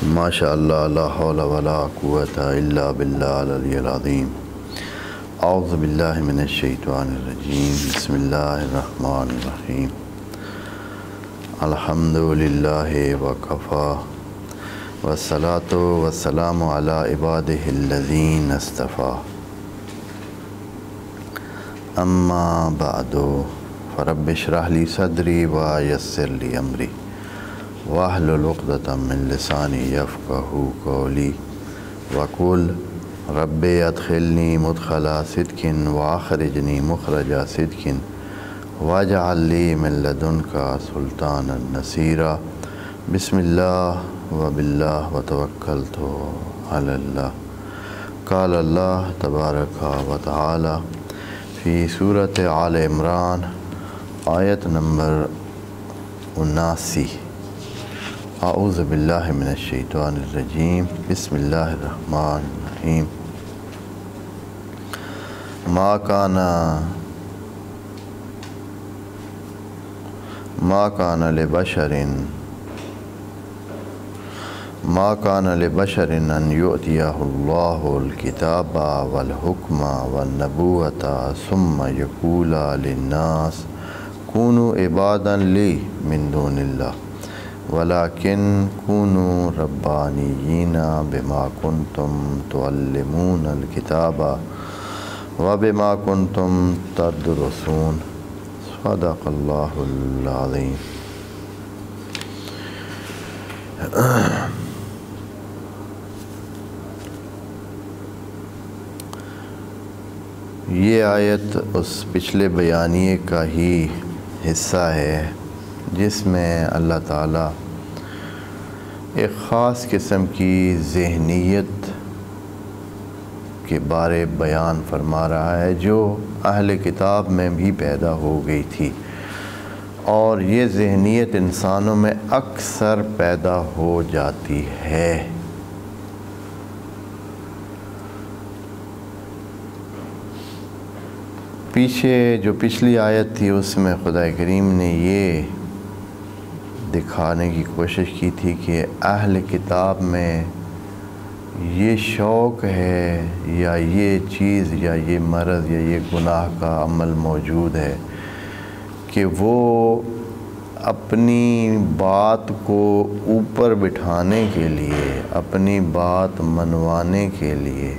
ماشاء اللہ لا حول ولا قوۃ الا باللہ العلی العظیم۔ اعوذ باللہ من الشیطان الرجیم، بسم اللہ الرحمن الرحیم۔ الحمد للہ وکفیٰ والصلاۃ والسلام علی عبادہ الذین اصطفیٰ، اما بعد فرب اشرح لی صدری ویسر لی امری واحلل عقدۃ من لسانی یفقہوا قولی وقل رب ادخلنی مدخل صدق واخرجنی مخرج صدق واجعل لی من لدنک سلطانا نصیرا۔ بسم اللہ وباللہ وتوکلت علی اللہ۔ قال اللہ تبارک و تعالی فی سورۃ آل عمران آیت نمبر 79۔ اعوذ باللہ من الشیطان الرجیم، بسم اللہ الرحمن الرحیم۔ ما کان لبشر ان یؤتیہ اللہ الکتاب والحکم والنبوۃ ثم یقول للناس کونوا عبادا لی من دون اللہ ولیکن کونوا ربانیین بما کنتم تعلمون الکتاب وبما کنتم تدرسون۔ صدق اللہ العظیم۔ یہ آیت اس پچھلے بیانیے کا ہی حصہ ہے جس میں اللہ تعالیٰ ایک خاص قسم کی ذہنیت کے بارے بیان فرما رہا ہے جو اہل کتاب میں بھی پیدا ہو گئی تھی، اور یہ ذہنیت انسانوں میں اکثر پیدا ہو جاتی ہے۔ پیچھے جو پچھلی آیت تھی اس میں خدا کریم نے یہ دکھانے کی کوشش کی تھی کہ اہل کتاب میں یہ شوق ہے یا یہ چیز یا یہ مرض یا یہ گناہ کا عمل موجود ہے کہ وہ اپنی بات کو اوپر بٹھانے کے لیے، اپنی بات منوانے کے لیے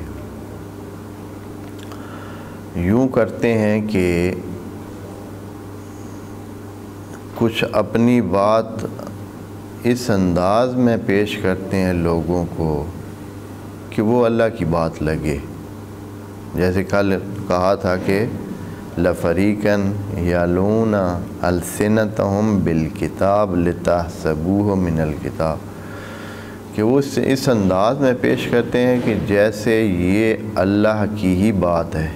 یوں کرتے ہیں کہ کچھ اپنی بات اس انداز میں پیش کرتے ہیں لوگوں کو کہ وہ اللہ کی بات لگے۔ جیسے کل کہا تھا کہ لَفَرِيقًا يَلْوُونَ أَلْسِنَتَهُمْ بِالْكِتَابِ لِتَحْسَبُوهُ مِنَ الْكِتَابِ، کہ وہ اس انداز میں پیش کرتے ہیں کہ جیسے یہ اللہ کی ہی بات ہے،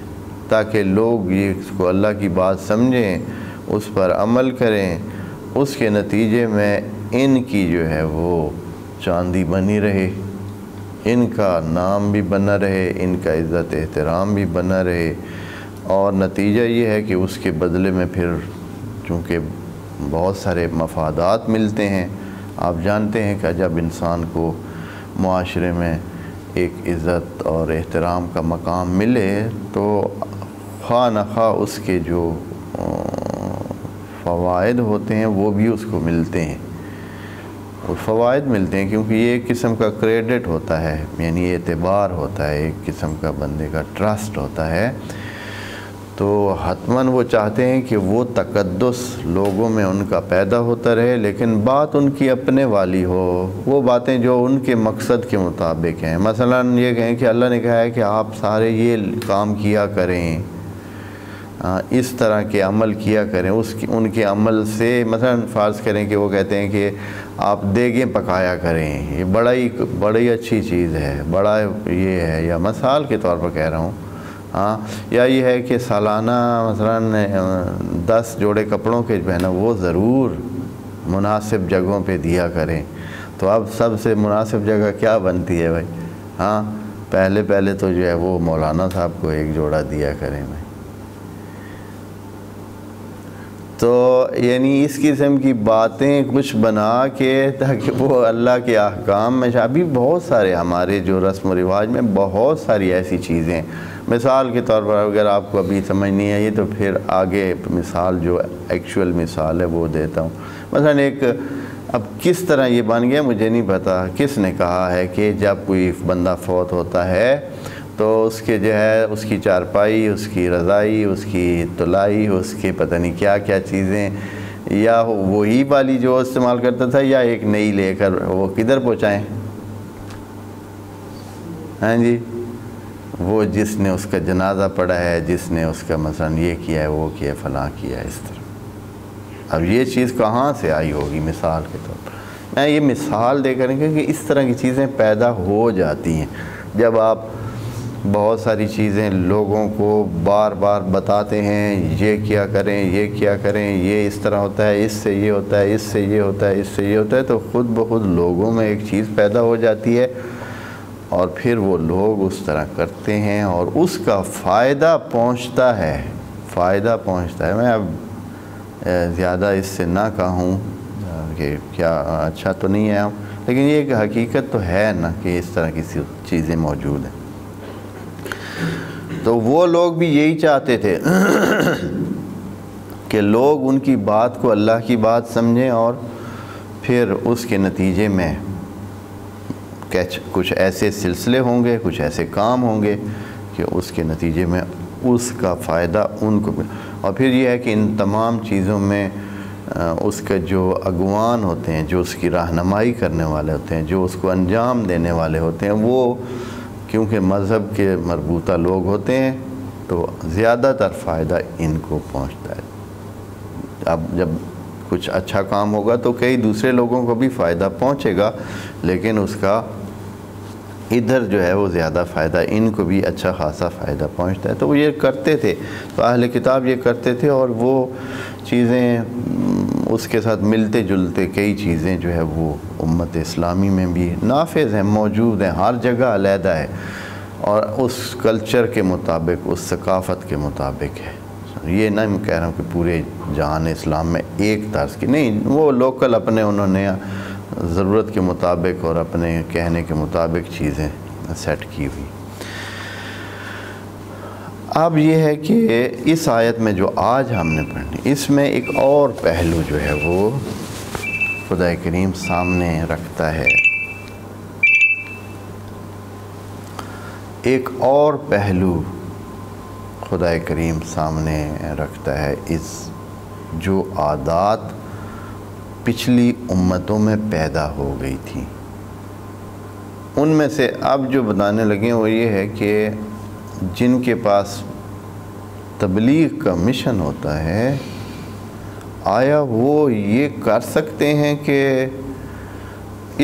تاکہ لوگ اس کو اللہ کی بات سمجھیں، اس پر عمل کریں، اس کے نتیجے میں ان کی جو ہے وہ چاندی بنی رہے، ان کا نام بھی بنا رہے، ان کا عزت احترام بھی بنا رہے، اور نتیجہ یہ ہے کہ اس کے بدلے میں پھر چونکہ بہت سارے مفادات ملتے ہیں۔ آپ جانتے ہیں کہ جب انسان کو معاشرے میں ایک عزت اور احترام کا مقام ملے تو خواہ نخواہ اس کے جو فوائد ہوتے ہیں وہ بھی اس کو ملتے ہیں، وہ فوائد ملتے ہیں کیونکہ یہ ایک قسم کا کریڈٹ ہوتا ہے، یعنی اعتبار ہوتا ہے، ایک قسم کا بندے کا ٹرسٹ ہوتا ہے۔ تو حتماً وہ چاہتے ہیں کہ وہ تقدس لوگوں میں ان کا پیدا ہوتا رہے، لیکن بات ان کی اپنے والی ہو، وہ باتیں جو ان کے مقصد کے مطابق ہیں۔ مثلاً یہ کہیں کہ اللہ نے کہا ہے کہ آپ سارے یہ کام کیا کریں، اس طرح کے عمل کیا کریں، ان کے عمل سے مثلاً فرض کریں کہ وہ کہتے ہیں کہ آپ دیگیں پکایا کریں، یہ بڑی اچھی چیز ہے، بڑا یہ ہے، یا مثال کے طور پر کہہ رہا ہوں، یا یہ ہے کہ سالانہ مثلاً 10 جوڑے کپڑوں کے پہنا وہ ضرور مناسب جگہوں پہ دیا کریں۔ تو اب سب سے مناسب جگہ کیا بنتی ہے بھائی؟ پہلے تو جو ہے وہ مولانا صاحب کو 1 جوڑا دیا کریں بھائی۔ تو یعنی اس قسم کی باتیں کچھ بنا کے تاکہ وہ اللہ کے احکام میں ابھی بہت سارے ہمارے جو رسم و رواج میں بہت ساری ایسی چیزیں، مثال کے طور پر اگر آپ کو ابھی سمجھ نہیں آئی تو پھر آگے مثال جو ایکچول مثال ہے وہ دیتا ہوں۔ مثلا ایک اب کس طرح یہ بن گیا مجھے نہیں پتا، کس نے کہا ہے کہ جب کوئی بندہ فوت ہوتا ہے تو اس کے جو ہے اس کی چارپائی، اس کی رضائی، اس کی تلائی، اس کے پتہ نہیں کیا کیا چیزیں، یا وہی والی جو استعمال کرتا تھا یا ایک نئی لے کر وہ کدھر پہنچائیں؟ ہاں جی، وہ جس نے اس کا جنازہ پڑھا ہے، جس نے اس کا مثلا یہ کیا ہے، وہ کیا ہے، فلاں کیا ہے، اس طرح۔ اب یہ چیز کہاں سے آئی ہوگی؟ مثال کے طور پر میں یہ مثال دے کر کہ اس طرح کی چیزیں پیدا ہو جاتی ہیں جب آپ بہت ساری چیزیں لوگوں کو بار بار بتاتے ہیں، یہ کیا کریں، یہ کیا کریں، یہ اس طرح ہوتا ہے، اس سے یہ ہوتا ہے، اس سے یہ ہوتا ہے، اس سے یہ ہوتا ہے، تو خود بخود لوگوں میں ایک چیز پیدا ہو جاتی ہے اور پھر وہ لوگ اس طرح کرتے ہیں اور اس کا فائدہ پہنچتا ہے، فائدہ پہنچتا ہے۔ میں اب زیادہ اس سے نہ کہوں کہ کیا اچھا تو نہیں ہے، لیکن یہ ایک حقیقت تو ہے نا کہ اس طرح کی چیزیں موجود ہیں۔ تو وہ لوگ بھی یہی چاہتے تھے کہ لوگ ان کی بات کو اللہ کی بات سمجھیں اور پھر اس کے نتیجے میں کچھ ایسے سلسلے ہوں گے، کچھ ایسے کام ہوں گے کہ اس کے نتیجے میں اس کا فائدہ ان کو اور پھر یہ ہے کہ ان تمام چیزوں میں اس کا جو اگوان ہوتے ہیں، جو اس کی رہنمائی کرنے والے ہوتے ہیں، جو اس کو انجام دینے والے ہوتے ہیں، وہ کیونکہ مذہب کے مربوطہ لوگ ہوتے ہیں تو زیادہ تر فائدہ ان کو پہنچتا ہے۔ اب جب کچھ اچھا کام ہوگا تو کئی دوسرے لوگوں کو بھی فائدہ پہنچے گا، لیکن اس کا ادھر جو ہے وہ زیادہ فائدہ ان کو بھی اچھا خاصا فائدہ پہنچتا ہے۔ تو وہ یہ کرتے تھے، تو اہل کتاب یہ کرتے تھے اور وہ چیزیں اس کے ساتھ ملتے جلتے کئی چیزیں جو ہے وہ امت اسلامی میں بھی نافذ ہیں، موجود ہیں، ہر جگہ علیحدہ ہے اور اس کلچر کے مطابق، اس ثقافت کے مطابق ہے۔ یہ نہ میں کہہ رہا ہوں کہ پورے جہان اسلام میں ایک طرز کی نہیں، وہ لوکل اپنے انہوں نے ضرورت کے مطابق اور اپنے کہنے کے مطابق چیزیں سیٹ کی ہوئی۔ اب یہ ہے کہ اس آیت میں جو آج ہم نے پڑھنی، اس میں ایک اور پہلو جو ہے وہ خدا کریم سامنے رکھتا ہے، ایک اور پہلو خدا کریم سامنے رکھتا ہے، اس جو عادات پچھلی امتوں میں پیدا ہو گئی تھی ان میں سے اب جو بتانے لگے وہ یہ ہے کہ جن کے پاس تبلیغ کا مشن ہوتا ہے، آیا وہ یہ کر سکتے ہیں کہ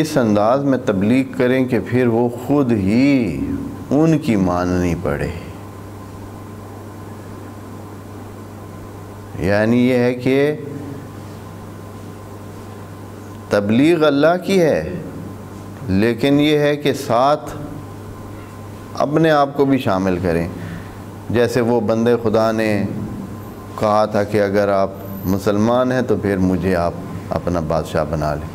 اس انداز میں تبلیغ کریں کہ پھر وہ خود ہی ان کی ماننی پڑے؟ یعنی یہ ہے کہ تبلیغ اللہ کی ہے، لیکن یہ ہے کہ ساتھ اپنے آپ کو بھی شامل کریں۔ جیسے وہ بندے خدا نے کہا تھا کہ اگر آپ مسلمان ہیں تو پھر مجھے آپ اپنا بادشاہ بنا لیں۔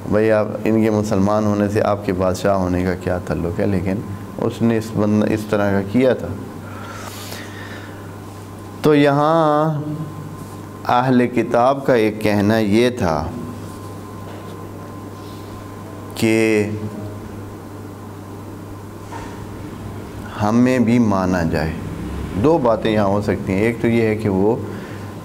بھئی آپ ان کے مسلمان ہونے سے آپ کے بادشاہ ہونے کا کیا تعلق ہے؟ لیکن اس نے اس طرح کا کیا تھا۔ تو یہاں اہل کتاب کا ایک کہنا یہ تھا کہ ہمیں بھی مانا جائے۔ دو باتیں یہاں ہو سکتی ہیں، ایک تو یہ ہے کہ وہ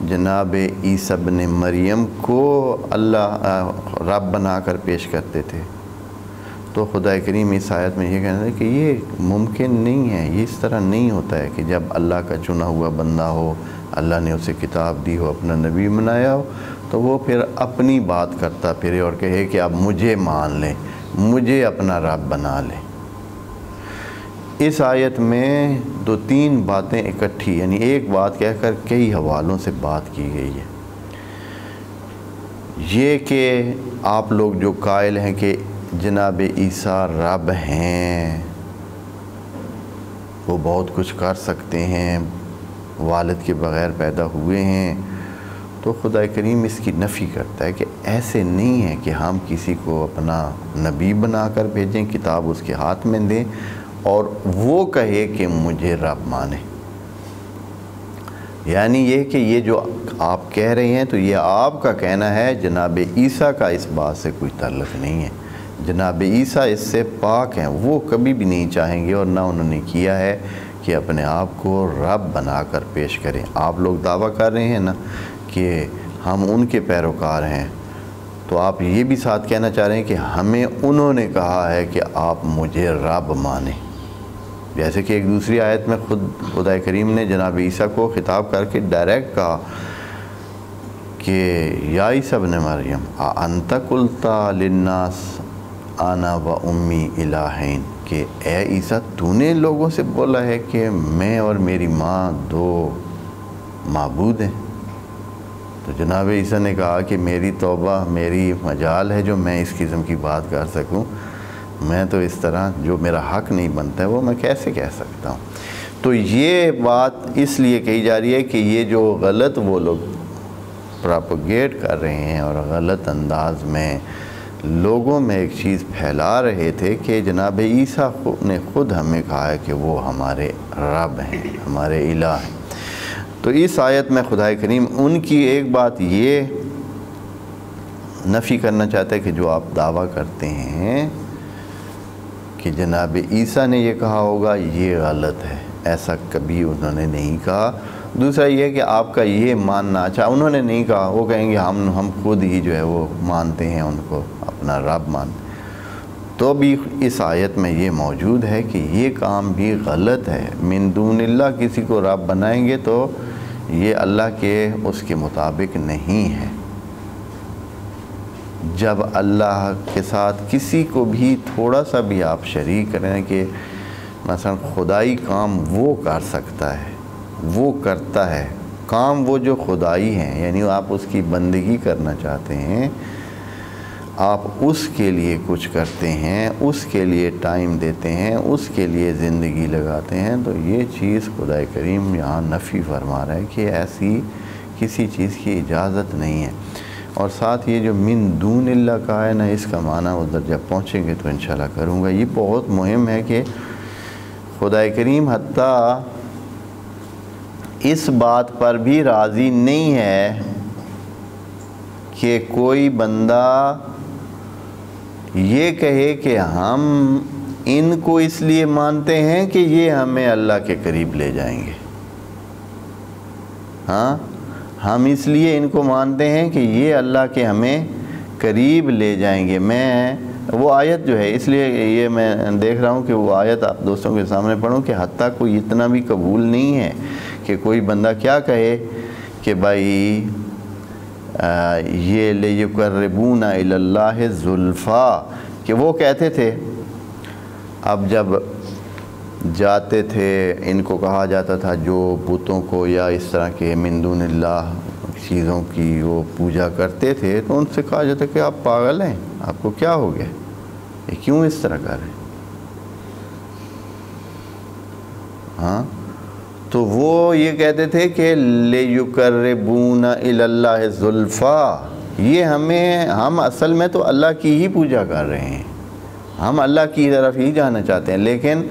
جناب عیسیٰ ابن مریم کو اللہ رب بنا کر پیش کرتے تھے، تو خدا کریم اس آیت میں یہ کہنا ہے کہ یہ ممکن نہیں ہے، یہ اس طرح نہیں ہوتا ہے کہ جب اللہ کا چنا ہوا بندہ ہو، اللہ نے اسے کتاب دی ہو، اپنا نبی بنایا ہو، تو وہ پھر اپنی بات کرتا پھرے اور کہے کہ اب مجھے مان لیں، مجھے اپنا رب بنا لیں۔ اس آیت میں دو تین باتیں اکٹھی، یعنی ایک بات کہہ کر کئی حوالوں سے بات کی گئی ہے۔ یہ کہ آپ لوگ جو قائل ہیں کہ جناب عیسیٰ رب ہیں، وہ بہت کچھ کر سکتے ہیں، والد کے بغیر پیدا ہوئے ہیں، تو خدا کریم اس کی نفی کرتا ہے کہ ایسے نہیں ہے کہ ہم کسی کو اپنا نبی بنا کر بھیجیں، کتاب اس کے ہاتھ میں دیں اور وہ کہے کہ مجھے رب مانے۔ یعنی یہ کہ یہ جو آپ کہہ رہے ہیں تو یہ آپ کا کہنا ہے، جناب عیسیٰ کا اس بات سے کوئی تعلق نہیں ہے۔ جناب عیسیٰ اس سے پاک ہیں، وہ کبھی بھی نہیں چاہیں گے اور نہ انہوں نے کیا ہے کہ اپنے آپ کو رب بنا کر پیش کریں۔ آپ لوگ دعویٰ کر رہے ہیں نا کہ ہم ان کے پیروکار ہیں، تو آپ یہ بھی ساتھ کہنا چاہ رہے ہیں کہ ہمیں انہوں نے کہا ہے کہ آپ مجھے رب مانیں۔ جیسے کہ ایک دوسری آیت میں خود خدا کریم نے جناب عیسیٰ کو خطاب کر کے ڈائریکٹ کہا کہ یا عیسیٰ ابن مریم انت قلت للناس انا و امی الہین، کہ اے عیسیٰ تو نے لوگوں سے بولا ہے کہ میں اور میری ماں دو معبود ہیں۔ تو جناب عیسیٰ نے کہا کہ میری توبہ، میری مجال ہے جو میں اس قسم کی بات کر سکوں، میں تو اس طرح جو میرا حق نہیں بنتا ہے وہ میں کیسے کہہ سکتا ہوں۔ تو یہ بات اس لیے کہی جا رہی ہے کہ یہ جو غلط وہ لوگ پراپوگیٹ کر رہے ہیں اور غلط انداز میں لوگوں میں ایک چیز پھیلا رہے تھے کہ جناب عیسیٰ نے خود ہمیں کہا ہے کہ وہ ہمارے رب ہیں، ہمارے الہ ہیں۔ تو اس آیت میں خدا کریم ان کی ایک بات یہ نفی کرنا چاہتا ہے کہ جو آپ دعویٰ کرتے ہیں کہ جناب عیسیٰ نے یہ کہا ہوگا، یہ غلط ہے، ایسا کبھی انہوں نے نہیں کہا۔ دوسرا یہ کہ آپ کا یہ ماننا، اچھا انہوں نے نہیں کہا، وہ کہیں گے ہم خود ہی جو ہے وہ مانتے ہیں ان کو، اپنا رب مانتے، تو بھی اس آیت میں یہ موجود ہے کہ یہ کام بھی غلط ہے۔ من دون اللہ کسی کو رب بنائیں گے تو یہ اللہ کے اس کے مطابق نہیں ہے۔ جب اللہ کے ساتھ کسی کو بھی تھوڑا سا بھی آپ شریک کریں کہ مثلا خدائی کام وہ کر سکتا ہے، وہ کرتا ہے کام، وہ جو خدائی ہیں، یعنی آپ اس کی بندگی کرنا چاہتے ہیں، آپ اس کے لیے کچھ کرتے ہیں، اس کے لیے ٹائم دیتے ہیں، اس کے لیے زندگی لگاتے ہیں، تو یہ چیز خدا کریم یہاں نفی فرما رہا ہے کہ ایسی کسی چیز کی اجازت نہیں ہے۔ اور ساتھ یہ جو من دون اللہ کا ہے نا، اس کا معنی ادھر جب پہنچیں گے تو انشاءاللہ کروں گا۔ یہ بہت مہم ہے کہ خدا کریم حتیٰ اس بات پر بھی راضی نہیں ہے کہ کوئی بندہ یہ کہے کہ ہم ان کو اس لیے مانتے ہیں کہ یہ ہمیں اللہ کے قریب لے جائیں گے۔ ہاں، ہم اس لیے ان کو مانتے ہیں کہ یہ اللہ کے ہمیں قریب لے جائیں گے۔ میں وہ آیت جو ہے، اس لیے یہ میں دیکھ رہا ہوں کہ وہ آیت آپ دوستوں کے سامنے پڑھوں کہ حتیٰ کوئی اتنا بھی قبول نہیں ہے کہ کوئی بندہ کیا کہے کہ بھائی یہ لیقربون الی اللہ زلفا، کہ وہ کہتے تھے اب جب جاتے تھے ان کو کہا جاتا تھا جو بتوں کو یا اس طرح کے من دون اللہ چیزوں کی وہ پوجا کرتے تھے، تو ان سے کہا جاتا کہ آپ پاگل ہیں، آپ کو کیا ہو گیا، یہ کیوں اس طرح کر رہے ہیں؟ ہاں، تو وہ یہ کہتے تھے کہ لیقربون الی اللہ زلفا، یہ ہم اصل میں تو اللہ کی ہی پوجا کر رہے ہیں، ہم اللہ کی طرف ہی جانا چاہتے ہیں، لیکن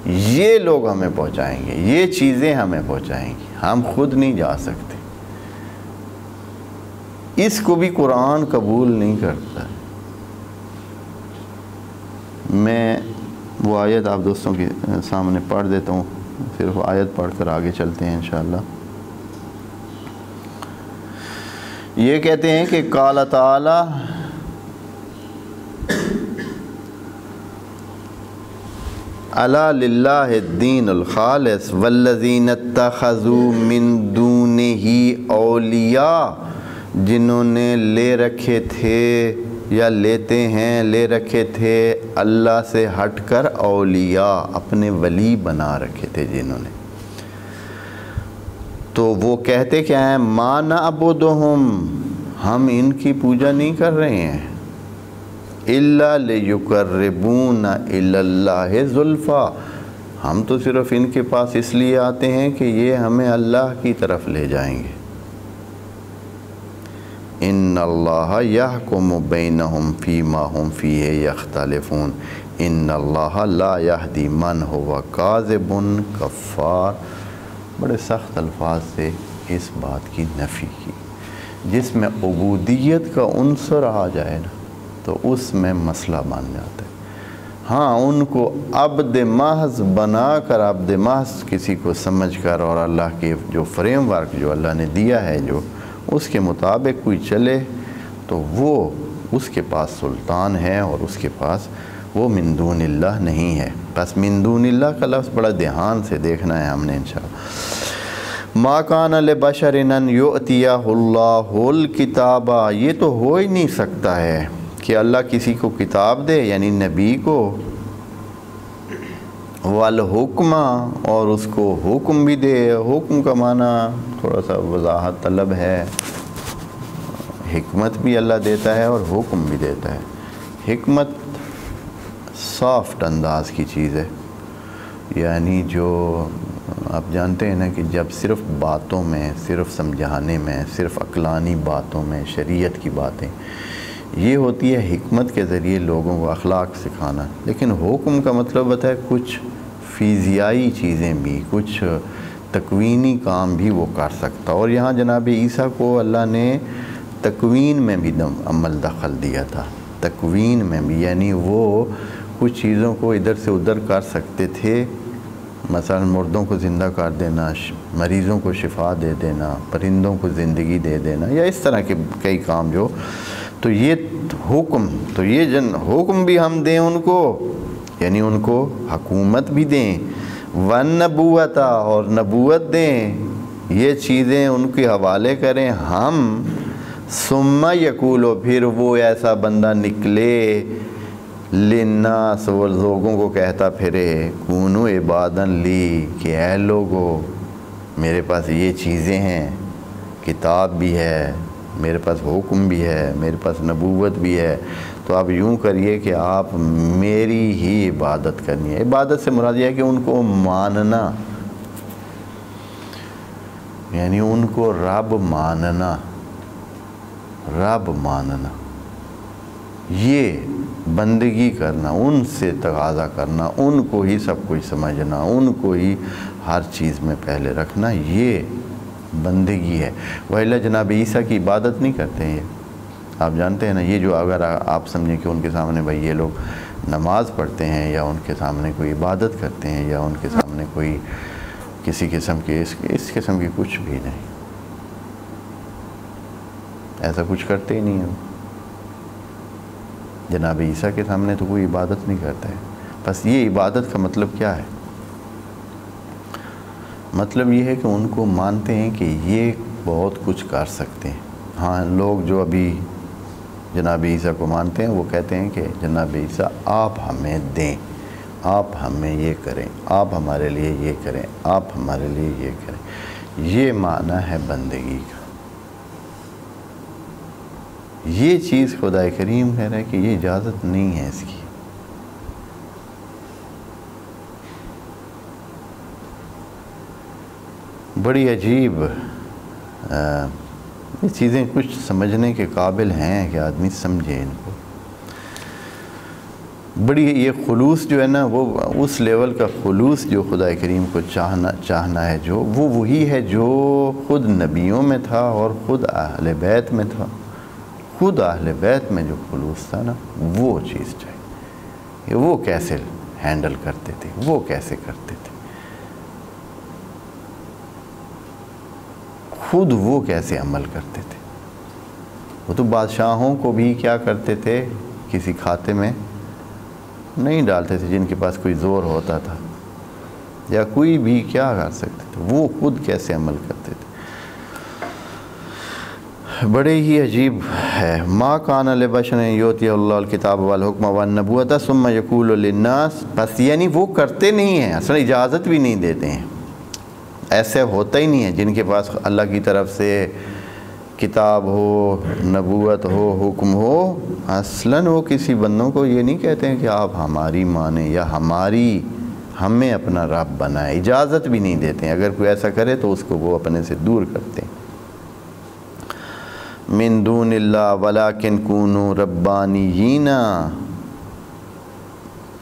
یہ لوگ ہمیں پہنچائیں گے، یہ چیزیں ہمیں پہنچائیں گی، ہم خود نہیں جا سکتے۔ اس کو بھی قرآن قبول نہیں کرتا۔ میں وہ آیت آپ دوستوں کے سامنے پڑھ دیتا ہوں، پھر وہ آیت پڑھ کر آگے چلتے ہیں انشاءاللہ۔ یہ کہتے ہیں کہ قال تعالی الا للہ الدین الخالص والذین اتخذوا من دونہ اولیاء، جنہوں نے لے رکھے تھے یا لیتے ہیں، لے رکھے تھے اللہ سے ہٹ کر اولیاء، اپنے ولی بنا رکھے تھے جنہوں نے، تو وہ کہتے کیا ہیں، ما نعبدہم، ہم ان کی پوجا نہیں کر رہے ہیں، الا لیقربونا الی اللہ زلفا، ہم تو صرف ان کے پاس اس لیے آتے ہیں کہ یہ ہمیں اللہ کی طرف لے جائیں گے۔ ان اللہ یحکم بینہم فیما ہم فیہ یختلفون ان اللہ لا یہدی من ہوا کاذب کفار. بڑے سخت الفاظ سے اس بات کی نفی کی. جس میں عبودیت کا عنصر آ جائے نا تو اس میں مسئلہ بن جاتا ہے. ہاں ان کو عبد محض بنا کر، عبد محض کسی کو سمجھ کر، اور اللہ کے جو فریم ورک جو اللہ نے دیا ہے جو اس کے مطابق کوئی چلے تو وہ اس کے پاس سلطان ہے، اور اس کے پاس وہ من دون اللہ نہیں ہے. بس من دون اللہ کا لفظ بڑا دھیان سے دیکھنا ہے ہم نے انشاءاللہ. ما کان لبشر ان یؤتیہ اللہ الکتاب، یہ تو ہو ہی نہیں سکتا ہے کہ اللہ کسی کو کتاب دے، یعنی نبی کو، والحکم، اور اس کو حکم بھی دے. حکم کا معنی تھوڑا سا وضاحت طلب ہے. حکمت بھی اللہ دیتا ہے اور حکم بھی دیتا ہے. حکمت سافٹ انداز کی چیز ہے، یعنی جو آپ جانتے ہیں نا کہ جب صرف باتوں میں، صرف سمجھانے میں، صرف عقلانی باتوں میں، شریعت کی باتیں، یہ ہوتی ہے حکمت کے ذریعے لوگوں کو اخلاق سکھانا. لیکن حکم کا مطلب ہوتا ہے کچھ فیزیائی چیزیں بھی، کچھ تکوینی کام بھی وہ کر سکتا. اور یہاں جناب عیسیٰ کو اللہ نے تکوین میں بھی عمل دخل دیا تھا. تکوین میں بھی، یعنی وہ کچھ چیزوں کو ادھر سے ادھر کر سکتے تھے. مثلا مردوں کو زندہ کر دینا، مریضوں کو شفا دے دینا، پرندوں کو زندگی دے دینا، یا اس طرح کے کئی کام جو. تو یہ حکم، تو یہ حکم بھی ہم دیں ان کو، یعنی ان کو حکومت بھی دیں، والنبوت، اور نبوت دیں، یہ چیزیں ان کے حوالے کریں ہم. ثم یقولو، پھر وہ ایسا بندہ نکلے، للناس، وہ لوگوں کو کہتا پھرے، کونو عبادن لی، کہ اے لوگو میرے پاس یہ چیزیں ہیں، کتاب بھی ہے، میرے پاس حکم بھی ہے، میرے پاس نبوت بھی ہے، تو آپ یوں کریے کہ آپ میری ہی عبادت کرنی ہے. عبادت سے مراد یہ ہے کہ ان کو ماننا، یعنی ان کو رب ماننا، رب ماننا، یہ بندگی کرنا، ان سے تقاضا کرنا، ان کو ہی سب کچھ سمجھنا، ان کو ہی ہر چیز میں پہلے رکھنا، یہ بندگی ہے. وَإِلَّا جناب عیسیٰ کی عبادت نہیں کرتے ہیں. یہ آپ جانتے ہیں نا، یہ جو اگر آپ سمجھیں کہ ان کے سامنے بھائی یہ لوگ نماز پڑھتے ہیں، یا ان کے سامنے کوئی عبادت کرتے ہیں، یا ان کے سامنے کوئی کسی قسم کی اس قسم کی کچھ بھی نہیں، ایسا کچھ کرتے ہی نہیں ہیں. جناب عیسیٰ کے سامنے تو کوئی عبادت نہیں کرتا ہے. بس یہ عبادت کا مطلب کیا ہے؟ مطلب یہ ہے کہ ان کو مانتے ہیں کہ یہ بہت کچھ کر سکتے ہیں. ہاں، لوگ جو ابھی جناب عیسیٰ کو مانتے ہیں وہ کہتے ہیں کہ جناب عیسیٰ آپ ہمیں دیں، آپ ہمیں یہ کریں، آپ ہمارے لیے یہ کریں، آپ ہمارے لیے یہ کریں. یہ معنی ہے بندگی کا. یہ چیز خدا کریم کہہ رہا ہے کہ یہ اجازت نہیں ہے اس کی. بڑی عجیب یہ چیزیں کچھ سمجھنے کے قابل ہیں کہ آدمی سمجھے ان کو. بڑی یہ خلوص جو ہے نا، وہ اس لیول کا خلوص جو خدا کریم کو چاہنا ہے، جو وہ وہی ہے جو خود نبیوں میں تھا اور خود اہل بیت میں تھا. خود اہل بیت میں جو خلوص تھا نا، وہ چیز چاہیے. وہ کیسے ہینڈل کرتے تھے، وہ کیسے کرتے تھے، خود وہ کیسے عمل کرتے تھے. وہ تو بادشاہوں کو بھی کیا کرتے تھے، کسی کھاتے میں نہیں ڈالتے تھے جن کے پاس کوئی زور ہوتا تھا، یا کوئی بھی کیا کر سکتے تھے. وہ خود کیسے عمل کرتے تھے. بڑے ہی عجیب ہے. ما کان لبشر یؤتی اللہ الکتاب والحکم والنبوۃ ثم یقول للناس، بس یعنی وہ کرتے نہیں ہیں، اصل اجازت بھی نہیں دیتے ہیں. ایسے ہوتا ہی نہیں ہے جن کے پاس اللہ کی طرف سے کتاب ہو، نبوت ہو، حکم ہو، اصلاً وہ کسی بندوں کو یہ نہیں کہتے ہیں کہ آپ ہماری مانیں یا ہمیں اپنا رب بنائے. اجازت بھی نہیں دیتے ہیں. اگر کوئی ایسا کرے تو اس کو وہ اپنے سے دور کرتے ہیں. من دون اللہ ولکن کونوا ربانیین۔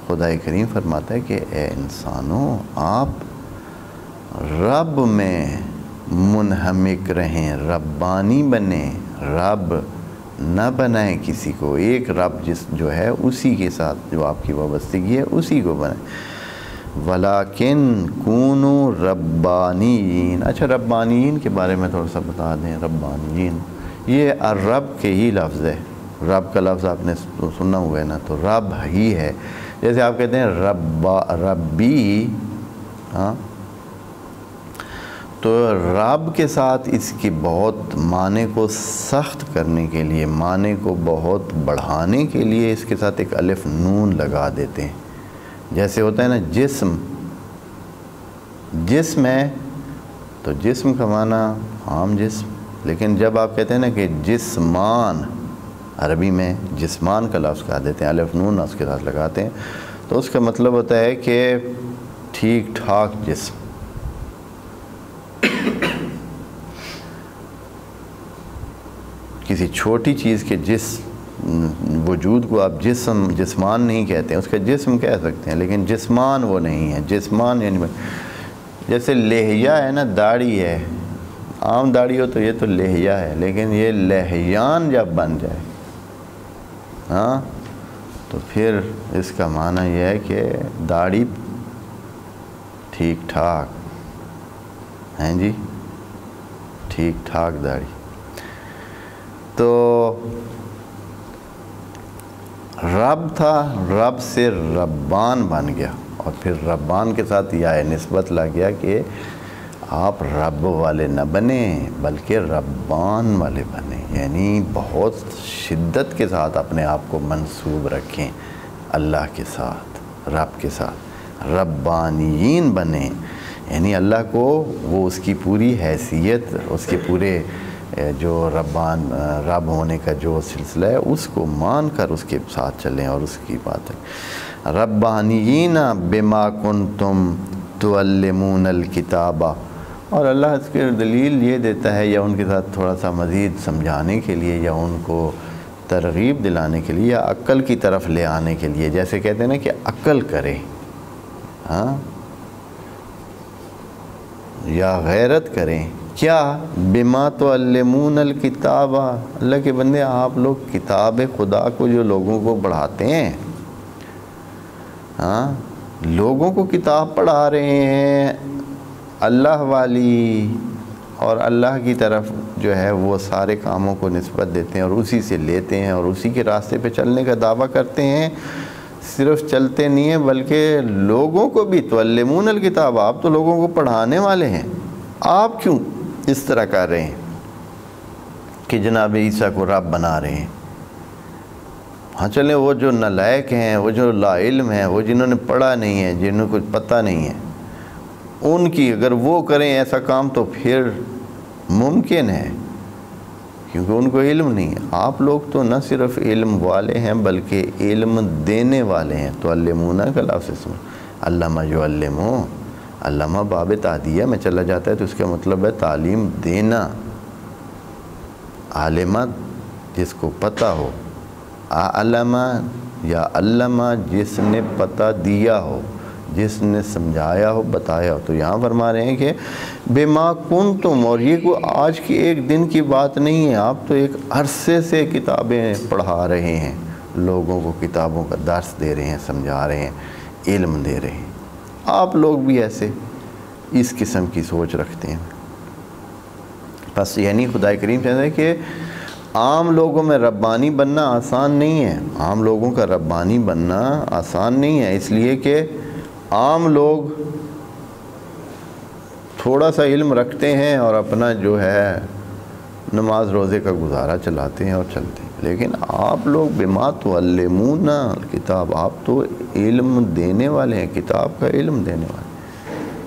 خدا کریم فرماتا ہے کہ اے انسانوں، آپ رب میں منہمک رہیں، ربانی بنیں، رب نہ بنائیں کسی کو، ایک رب جو ہے اسی کے ساتھ جو آپ کی وابستگی ہے اسی کو بنائیں۔ ولیکن کونوا ربانیین۔ اچھا، ربانیین کے بارے میں تھوڑا سا بتا دیں۔ ربانیین یہ رب کے ہی لفظ ہے، رب کا لفظ آپ نے سنا ہوا ہے نا، تو رب ہی ہے۔ جیسے آپ کہتے ہیں ربی، ہاں، تو رب کے ساتھ اس کی بہت معنی کو سخت کرنے کے لیے، معنی کو بہت بڑھانے کے لیے اس کے ساتھ ایک الف نون لگا دیتے ہیں۔ جیسے ہوتا ہے نا جسم، جسم ہے تو جسم کا معنی عام جسم، لیکن جب آپ کہتے ہیں نا کہ جسمان، عربی میں جسمان کا لفظ کہا دیتے ہیں، الف نون اس کے ساتھ لگاتے ہیں، تو اس کا مطلب ہوتا ہے کہ ٹھیک ٹھاک جسم۔ کسی چھوٹی چیز کے وجود کو آپ جسمان نہیں کہتے ہیں، اس کا جسم کہہ سکتے ہیں، لیکن جسمان وہ نہیں ہے۔ جسمان یعنی جیسے لحیہ ہے نا، داڑھی ہے، عام داڑھی ہو تو یہ تو لحیہ ہے، لیکن یہ لحیان جب بن جائے، ہاں، تو پھر اس کا معنی یہ ہے کہ داڑھی ٹھیک ٹھاک ہیں جی، ٹھیک ٹھاک داڑھی۔ تو رب تھا، رب سے ربان بن گیا، اور پھر ربان کے ساتھ یہ نسبت لگ گیا کہ آپ رب والے نہ بنیں بلکہ ربان والے بنیں، یعنی بہت شدت کے ساتھ اپنے آپ کو منسوب رکھیں اللہ کے ساتھ، رب کے ساتھ، ربانیین بنیں، یعنی اللہ کو وہ اس کی پوری حیثیت، اس کے پورے جو رب ہونے کا جو سلسلہ ہے اس کو مان کر اس کے ساتھ چلیں اور اس کی بات ہے۔ ربانیین بما کنتم تعلمون الکتاب، اور اللہ اس کے دلیل یہ دیتا ہے، یا ان کے ساتھ تھوڑا سا مزید سمجھانے کے لیے، یا ان کو ترغیب دلانے کے لیے، یا عقل کی طرف لے آنے کے لیے، جیسے کہتے ہیں نا کہ عقل کریں، ہاں، یا غیرت کریں۔ کیا؟ بما تعلمون الکتاب، اللہ کے بندے آپ لوگ کتاب خدا کو جو لوگوں کو پڑھاتے ہیں، ہاں، لوگوں کو کتاب پڑھا رہے ہیں اللہ والی، اور اللہ کی طرف جو ہے وہ سارے کاموں کو نسبت دیتے ہیں اور اسی سے لیتے ہیں اور اسی کے راستے پہ چلنے کا دعویٰ کرتے ہیں۔ صرف چلتے نہیں ہیں بلکہ لوگوں کو بھی تعلمون الکتاب، آپ تو لوگوں کو پڑھانے والے ہیں، آپ کیوں اس طرح کر رہے ہیں کہ جناب عیسیٰ کو رب بنا رہے ہیں؟ ہاں چلیں، وہ جو نالائق ہیں، وہ جو لا علم ہیں، وہ جنہوں نے پڑھا نہیں ہے، جنہوں کو پتہ نہیں ہے، ان کی اگر وہ کریں ایسا کام تو پھر ممکن ہے، کیونکہ ان کو علم نہیں ہے۔ آپ لوگ تو نہ صرف علم والے ہیں بلکہ علم دینے والے ہیں۔ تعلمون کا لفظ اسم علامہ یعلمو، علامہ باب تعدیہ میں چلا جاتا ہے تو اس کا مطلب ہے تعلیم دینا، عالمہ جس کو پتہ ہو، علامہ یا علامہ جس نے پتہ دیا ہو، جس نے سمجھایا ہو، بتایا ہو۔ تو یہاں فرما رہے ہیں کہ بما کنتم، اور یہ کوئی آج کی ایک دن کی بات نہیں ہے، آپ تو ایک عرصے سے کتابیں پڑھا رہے ہیں، لوگوں کو کتابوں کا درس دے رہے ہیں، سمجھا رہے ہیں، علم دے رہے ہیں۔ آپ لوگ بھی ایسے اس قسم کی سوچ رکھتے ہیں۔ بس یعنی خدا کریم کہتا ہے کہ عام لوگوں میں ربانی بننا آسان نہیں ہے، عام لوگوں کا ربانی بننا آسان نہیں ہے، اس لیے کہ عام لوگ تھوڑا سا علم رکھتے ہیں اور اپنا جو ہے نماز روزے کا گزارا چلاتے ہیں اور چلتے ہیں، لیکن آپ لوگ بما تعلمون الکتاب، آپ تو علم دینے والے ہیں، کتاب کا علم دینے والے،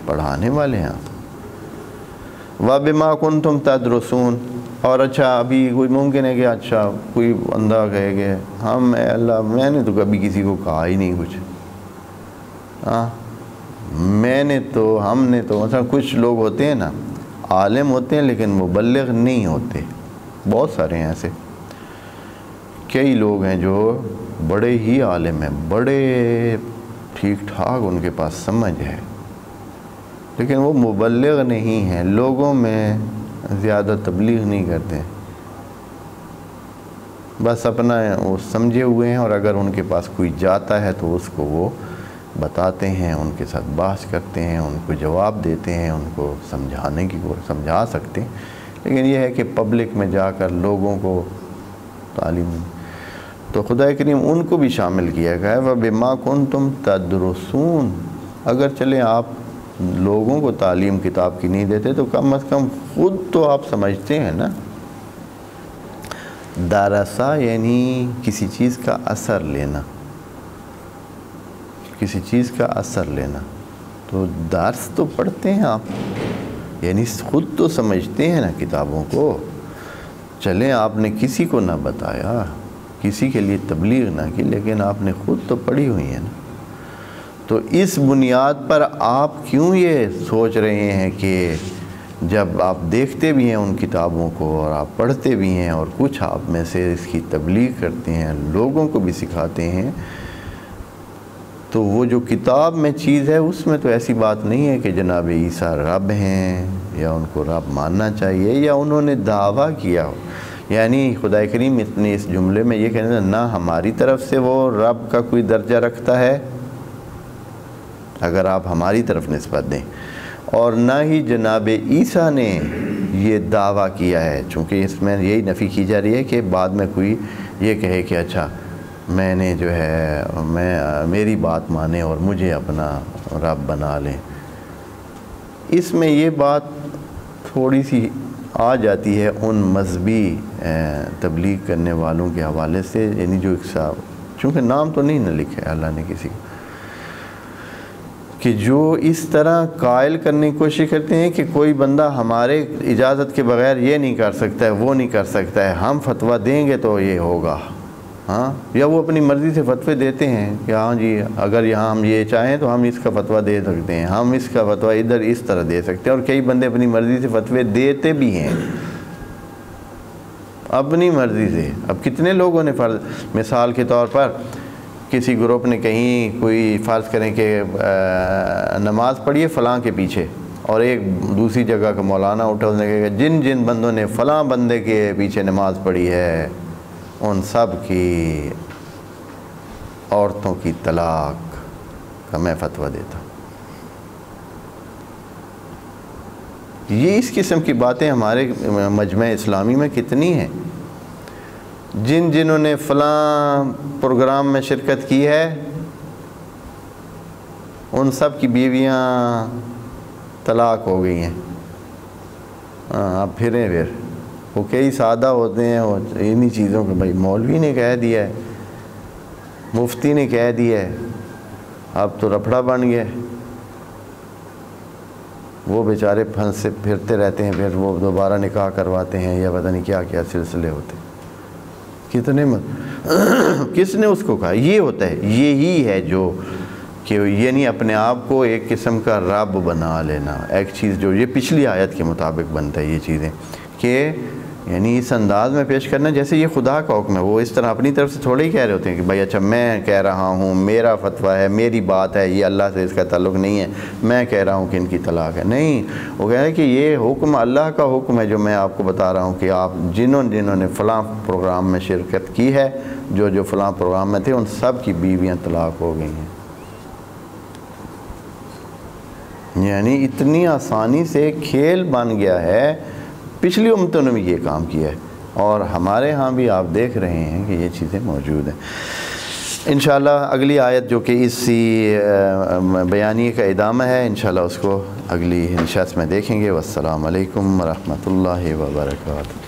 پڑھانے والے ہیں آپ۔ وَبِمَا كُنْتُمْ تَدْرُسُونَ، اور اچھا ابھی کوئی ممکن ہے کہ اچھا کوئی بندہ کہے کہ ہم اے اللہ میں نے تو کبھی کسی کو کہا ہی نہیں کچھ، ہاں ہم نے تو مثلا کچھ لوگ ہوتے ہیں نا عالم ہوتے ہیں لیکن مبلغ نہیں ہوتے، بہت سارے ہیں ایسے، کئی لوگ ہیں جو بڑے ہی عالم ہیں، بڑے ٹھیک ٹھاک ان کے پاس سمجھ ہے، لیکن وہ مبلغ نہیں ہیں، لوگوں میں زیادہ تبلیغ نہیں کرتے، بس اپنا وہ سمجھے ہوئے ہیں، اور اگر ان کے پاس کوئی جاتا ہے تو اس کو وہ بتاتے ہیں، ان کے ساتھ بحث کرتے ہیں، ان کو جواب دیتے ہیں، ان کو سمجھانے کی سمجھا سکتے ہیں، لیکن یہ ہے کہ پبلک میں جا کر لوگوں کو تعلیم، تو خدا کریم ان کو بھی شامل کیا گیا ہے وَبِمَا كُنْتُمْ تَدْرُسُونَ، اگر چلیں آپ لوگوں کو تعلیم کتاب کی نہیں دیتے تو کم از کم خود تو آپ سمجھتے ہیں نا۔ دارسا یعنی کسی چیز کا اثر لینا، کسی چیز کا اثر لینا، تو درس تو پڑھتے ہیں آپ، یعنی خود تو سمجھتے ہیں نا کتابوں کو، چلیں آپ نے کسی کو نہ بتایا، کسی کے لیے تبلیغ نہ کی، لیکن آپ نے خود تو پڑھی ہوئی ہے نا، تو اس بنیاد پر آپ کیوں یہ سوچ رہے ہیں کہ جب آپ دیکھتے بھی ہیں ان کتابوں کو اور آپ پڑھتے بھی ہیں اور کچھ آپ میں سے اس کی تبلیغ کرتے ہیں، لوگوں کو بھی سکھاتے ہیں، تو وہ جو کتاب میں چیز ہے اس میں تو ایسی بات نہیں ہے کہ جناب عیسیٰ رب ہیں یا ان کو رب ماننا چاہیے یا انہوں نے دعویٰ کیا ہو، یعنی خدا کریم اتنے اس جملے میں یہ کہنا نہ ہماری طرف سے وہ رب کا کوئی درجہ رکھتا ہے اگر آپ ہماری طرف نسبت دیں، اور نہ ہی جناب عیسیٰ نے یہ دعویٰ کیا ہے، چونکہ اس میں یہی نفی کی جا رہی ہے کہ بعد میں کوئی یہ کہے کہ اچھا میں نے جو ہے میری بات مانے اور مجھے اپنا رب بنا لیں، اس میں یہ بات تھوڑی سی آ جاتی ہے ان مذہبی تبلیغ کرنے والوں کے حوالے سے، یعنی جو چونکہ نام تو نہیں نہ لکھا ہے اللہ نے کسی کو، کہ جو اس طرح قائل کرنے کی کوشش کرتے ہیں کہ کوئی بندہ ہمارے اجازت کے بغیر یہ نہیں کر سکتا ہے، وہ نہیں کر سکتا ہے، ہم فتویٰ دیں گے تو یہ ہوگا، ہاں، یا وہ اپنی مرضی سے فتوے دیتے ہیں کہ ہاں جی اگر یہاں ہم یہ چاہیں تو ہم اس کا فتویٰ دے سکتے ہیں، ہم اس کا فتویٰ ادھر اس طرح دے سکتے ہیں، اور کئی بندے اپنی مرضی سے فتوے دیتے بھی ہیں اپنی مرضی سے۔ اب کتنے لوگوں نے مثال کے طور پر کسی گروپ نے کہیں کوئی فرض کریں کہ نماز پڑھیے فلاں کے پیچھے، اور ایک دوسری جگہ کا مولانا اٹھا اس نے کہا جن جن بندوں نے فلاں بندے کے پیچھے نماز پڑھی ہے ان سب کی عورتوں کی طلاق کا میں فتویٰ دیتا ہوں۔ یہ اس قسم کی باتیں ہمارے مجمع اسلامی میں کتنی ہیں، جنہوں نے فلاں پروگرام میں شرکت کی ہے ان سب کی بیویاں طلاق ہو گئی ہیں، اب پھریں پھر وہ کئی سادہ ہوتے ہیں، وہ انہی چیزوں کو بھائی مولوی نے کہہ دیا ہے، مفتی نے کہہ دیا ہے، اب تو رپڑا بن گیا، وہ بیچارے پھنسے پھرتے رہتے ہیں، پھر وہ دوبارہ نکاح کرواتے ہیں یا پتہ نہیں کیا کیا سلسلے ہوتے ہیں، کتنے کس نے اس کو کہا؟ یہ ہوتا ہے، یہی ہے جو کہ یعنی اپنے آپ کو ایک قسم کا رب بنا لینا، ایک چیز جو یہ پچھلی آیت کے مطابق بنتا ہے یہ چیزیں، کہ یعنی اس انداز میں پیش کرنا جیسے یہ خدا کا حکم ہے، وہ اس طرح اپنی طرف سے تھوڑے ہی کہہ رہے ہوتے ہیں کہ بھائی اچھا میں کہہ رہا ہوں، میرا فتویٰ ہے، میری بات ہے، یہ اللہ سے اس کا تعلق نہیں ہے، میں کہہ رہا ہوں کہ ان کی طلاق ہے، نہیں، وہ کہہ رہے ہیں کہ یہ حکم اللہ کا حکم ہے جو میں آپ کو بتا رہا ہوں کہ آپ جنہوں نے فلاں پروگرام میں شرکت کی ہے، جو فلاں پروگرام میں تھے ان سب کی بیویاں طلاق ہو گئی ہیں۔ یعنی اتنی آسانی سے کھیل بن گیا ہے، پچھلی امتوں نے بھی یہ کام کیا ہے، اور ہمارے ہاں بھی آپ دیکھ رہے ہیں کہ یہ چیزیں موجود ہیں۔ انشاءاللہ اگلی آیت جو کہ اسی بیانیے کا ادامہ ہے، انشاءاللہ اس کو اگلی نشست میں دیکھیں گے۔ والسلام علیکم ورحمۃ اللہ وبرکاتہ۔